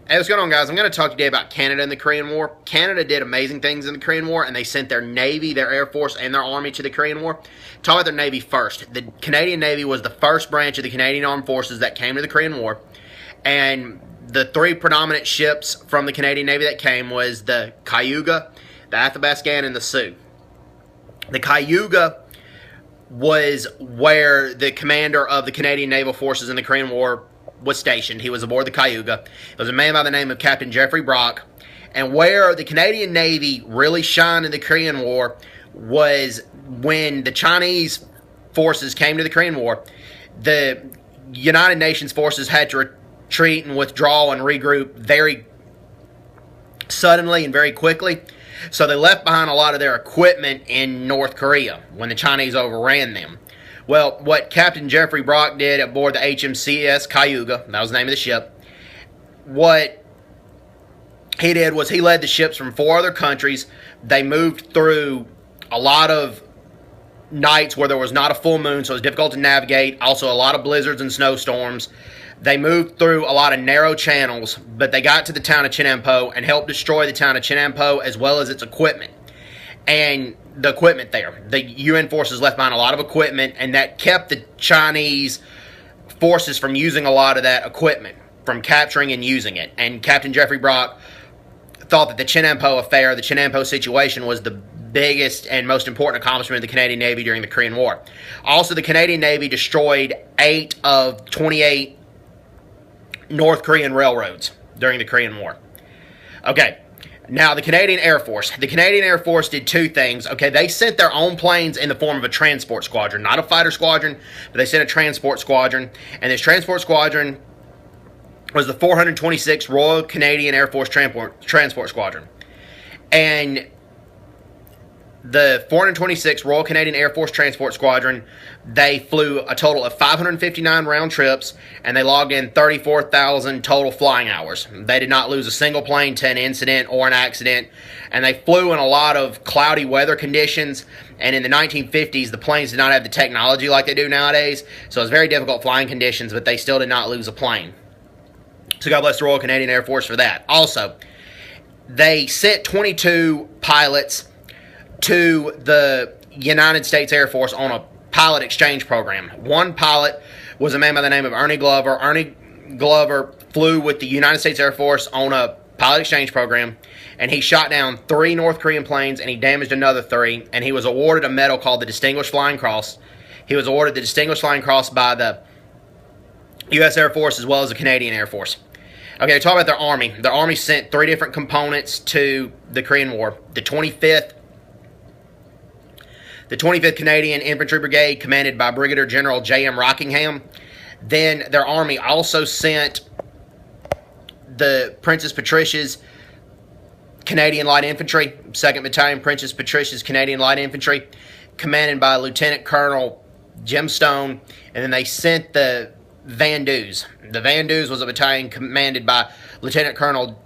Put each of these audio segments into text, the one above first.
Hey, what's going on, guys? I'm going to talk today about Canada and the Korean War. Canada did amazing things in the Korean War, and they sent their Navy, their Air Force, and their Army to the Korean War. Talk about their Navy first. The Canadian Navy was the first branch of the Canadian Armed Forces that came to the Korean War, and the three predominant ships from the Canadian Navy that came was the Cayuga, the Athabascan, and the Sioux. The Cayuga was where the commander of the Canadian Naval Forces in the Korean War was stationed. He was aboard the Cayuga. It was a man by the name of Captain Jeffrey Brock. And where the Canadian Navy really shined in the Korean War was when the Chinese forces came to the Korean War. The United Nations forces had to retreat and withdraw and regroup very suddenly and very quickly. So they left behind a lot of their equipment in North Korea when the Chinese overran them. Well, what Captain Jeffrey Brock did aboard the HMCS Cayuga, that was the name of the ship, what he did was he led the ships from 4 other countries. They moved through a lot of nights where there was not a full moon, so it was difficult to navigate. Also, a lot of blizzards and snowstorms. They moved through a lot of narrow channels, but they got to the town of Chenampo and helped destroy the town of Chenampo as well as its equipment. And the equipment there. The UN forces left behind a lot of equipment, and that kept the Chinese forces from using a lot of that equipment, from capturing and using it. And Captain Jeffrey Brock thought that the Chenampo affair, the Chenampo situation, was the biggest and most important accomplishment of the Canadian Navy during the Korean War. Also, the Canadian Navy destroyed 8 of 28 North Korean railroads during the Korean War. Okay. Now, the Canadian Air Force. The Canadian Air Force did 2 things. Okay, they sent their own planes in the form of a transport squadron. Not a fighter squadron, but they sent a transport squadron. And this transport squadron was the 426th Royal Canadian Air Force Transport Squadron. And the 426th Royal Canadian Air Force Transport Squadron, they flew a total of 559 round trips, and they logged in 34,000 total flying hours. They did not lose a single plane to an incident or an accident, and they flew in a lot of cloudy weather conditions. And in the 1950s, the planes did not have the technology like they do nowadays, so it was very difficult flying conditions, but they still did not lose a plane. So God bless the Royal Canadian Air Force for that. Also, they sent 22 pilots to the United States Air Force on a pilot exchange program. One pilot was a man by the name of Ernie Glover. Ernie Glover flew with the United States Air Force on a pilot exchange program, and he shot down 3 North Korean planes, and he damaged another 3, and he was awarded a medal called the Distinguished Flying Cross. He was awarded the Distinguished Flying Cross by the U.S. Air Force as well as the Canadian Air Force. Okay, talk about their Army. Their Army sent 3 different components to the Korean War. The 25th Canadian Infantry Brigade, commanded by Brigadier General J.M. Rockingham. Then their Army also sent the Princess Patricia's Canadian Light Infantry, 2nd Battalion Princess Patricia's Canadian Light Infantry, commanded by Lieutenant Colonel Jim Stone. And then they sent the Vandues. The Vandues was a battalion commanded by Lieutenant Colonel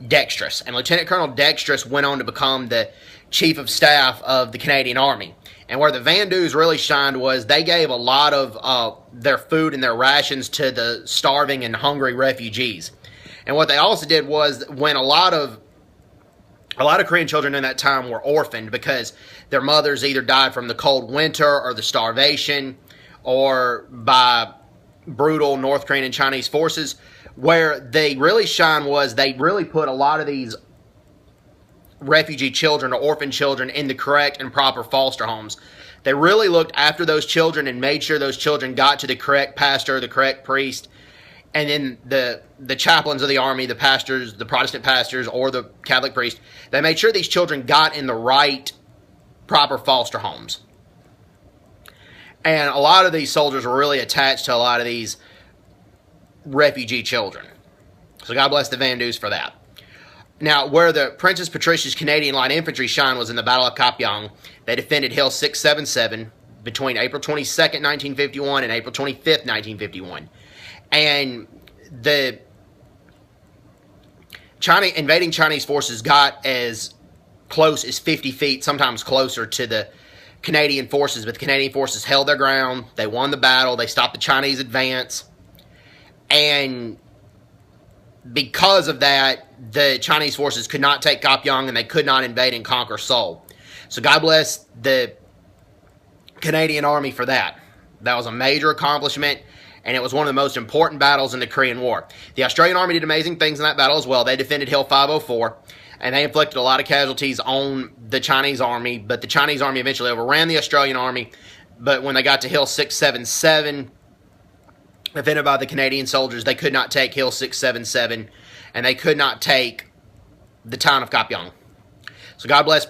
Dextrous. And Lieutenant Colonel Dextrous went on to become the Chief of Staff of the Canadian Army. And where the Vandues really shined was they gave a lot of their food and their rations to the starving and hungry refugees. And what they also did was when a lot of Korean children in that time were orphaned because their mothers either died from the cold winter or the starvation or by brutal North Korean and Chinese forces. Where they really shine was they really put a lot of these refugee children or orphan children in the correct and proper foster homes. They really looked after those children and made sure those children got to the correct pastor, the correct priest, and then the chaplains of the army, the pastors, the Protestant pastors, or the Catholic priest. They made sure these children got in the right, proper foster homes. And a lot of these soldiers were really attached to a lot of these refugee children. So God bless the Vandues for that. Now, where the Princess Patricia's Canadian Light Infantry shine was in the Battle of Kapyong. They defended Hill 677 between April 22nd, 1951 and April 25th, 1951. And the invading Chinese forces got as close as 50 feet, sometimes closer, to the Canadian forces, but the Canadian forces held their ground. They won the battle. They stopped the Chinese advance. And because of that, the Chinese forces could not take Kapyong and they could not invade and conquer Seoul. So God bless the Canadian Army for that. That was a major accomplishment, and it was one of the most important battles in the Korean War. The Australian Army did amazing things in that battle as well. They defended Hill 504, and they inflicted a lot of casualties on the Chinese Army, but the Chinese Army eventually overran the Australian Army. But when they got to Hill 677, defended by the Canadian soldiers, they could not take Hill 677, and they could not take the town of Kapyong. So God bless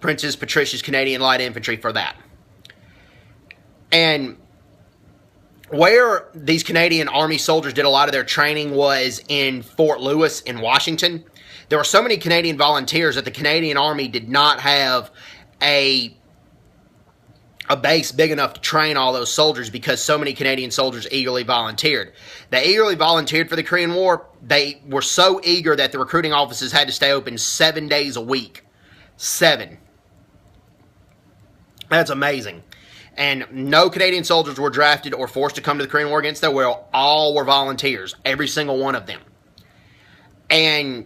Princess Patricia's Canadian Light Infantry for that. And where these Canadian Army soldiers did a lot of their training was in Fort Lewis in Washington. There were so many Canadian volunteers that the Canadian Army did not have a base big enough to train all those soldiers because so many Canadian soldiers eagerly volunteered. They eagerly volunteered for the Korean War. They were so eager that the recruiting offices had to stay open 7 days a week. 7. That's amazing. And no Canadian soldiers were drafted or forced to come to the Korean War against their will. All were volunteers, every single one of them. And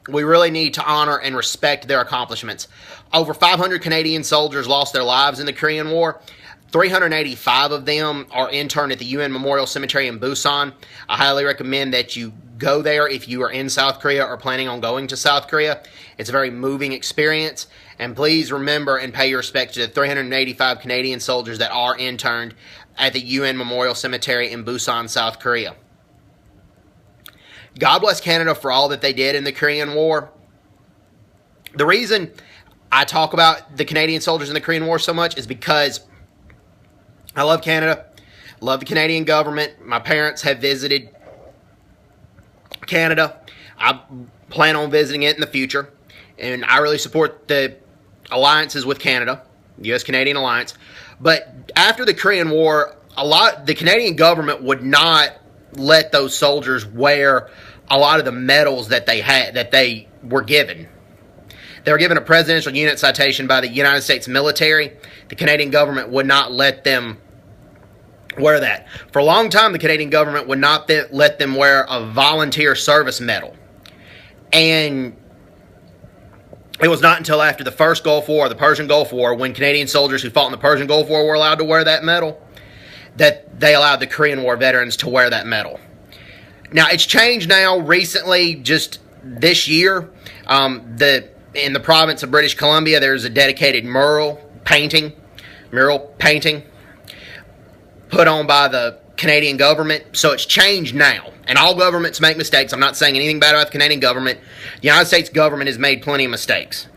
we really need to honor and respect their accomplishments. Over 500 Canadian soldiers lost their lives in the Korean War. 385 of them are interned at the UN Memorial Cemetery in Busan. I highly recommend that you go there if you are in South Korea or planning on going to South Korea. It's a very moving experience. And please remember and pay your respect to the 385 Canadian soldiers that are interned at the UN Memorial Cemetery in Busan, South Korea. God bless Canada for all that they did in the Korean War. The reason I talk about the Canadian soldiers in the Korean War so much is because I love Canada, love the Canadian government. My parents have visited Canada. I plan on visiting it in the future, and I really support the alliances with Canada, the U.S.-Canadian alliance. But after the Korean War, the Canadian government would not let those soldiers wear a lot of the medals that they were given. They were given a Presidential Unit Citation by the United States military. The Canadian government would not let them wear that. For a long time, the Canadian government would not let them wear a Volunteer Service Medal. And it was not until after the first Gulf War, the Persian Gulf War, when Canadian soldiers who fought in the Persian Gulf War were allowed to wear that medal, that they allowed the Korean War veterans to wear that medal. Now, it's changed now recently, just this year. In the province of British Columbia, there's a dedicated mural painting put on by the Canadian government. So it's changed now. And all governments make mistakes. I'm not saying anything bad about the Canadian government. The United States government has made plenty of mistakes.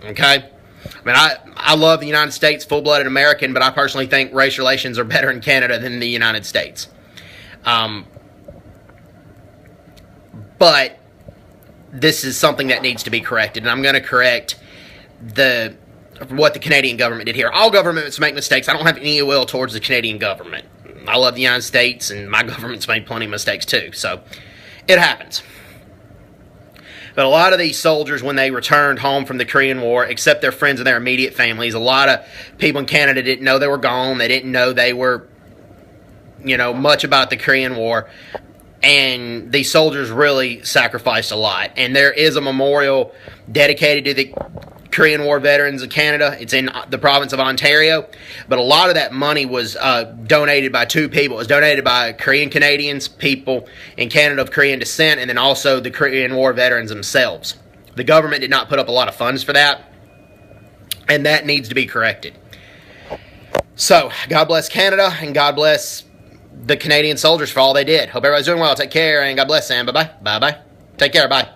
Okay? I mean, I love the United States, full-blooded American, but I personally think race relations are better in Canada than the United States. But this is something that needs to be corrected, and I'm going to correct what the Canadian government did here. All governments make mistakes. I don't have any ill will towards the Canadian government. I love the United States, and my government's made plenty of mistakes too, so it happens. But a lot of these soldiers, when they returned home from the Korean War, except their friends and their immediate families, a lot of people in Canada didn't know they were gone. They didn't know they were, much about the Korean War. And these soldiers really sacrificed a lot. And there is a memorial dedicated to the Korean War veterans of Canada. It's in the province of Ontario. But a lot of that money was donated by two people. It was donated by Korean Canadians, people in Canada of Korean descent, and then also the Korean War veterans themselves. The government did not put up a lot of funds for that, and that needs to be corrected. So, God bless Canada, and God bless the Canadian soldiers for all they did. Hope everybody's doing well. Take care, and God bless, Sam. Bye-bye. Bye-bye. Take care. Bye.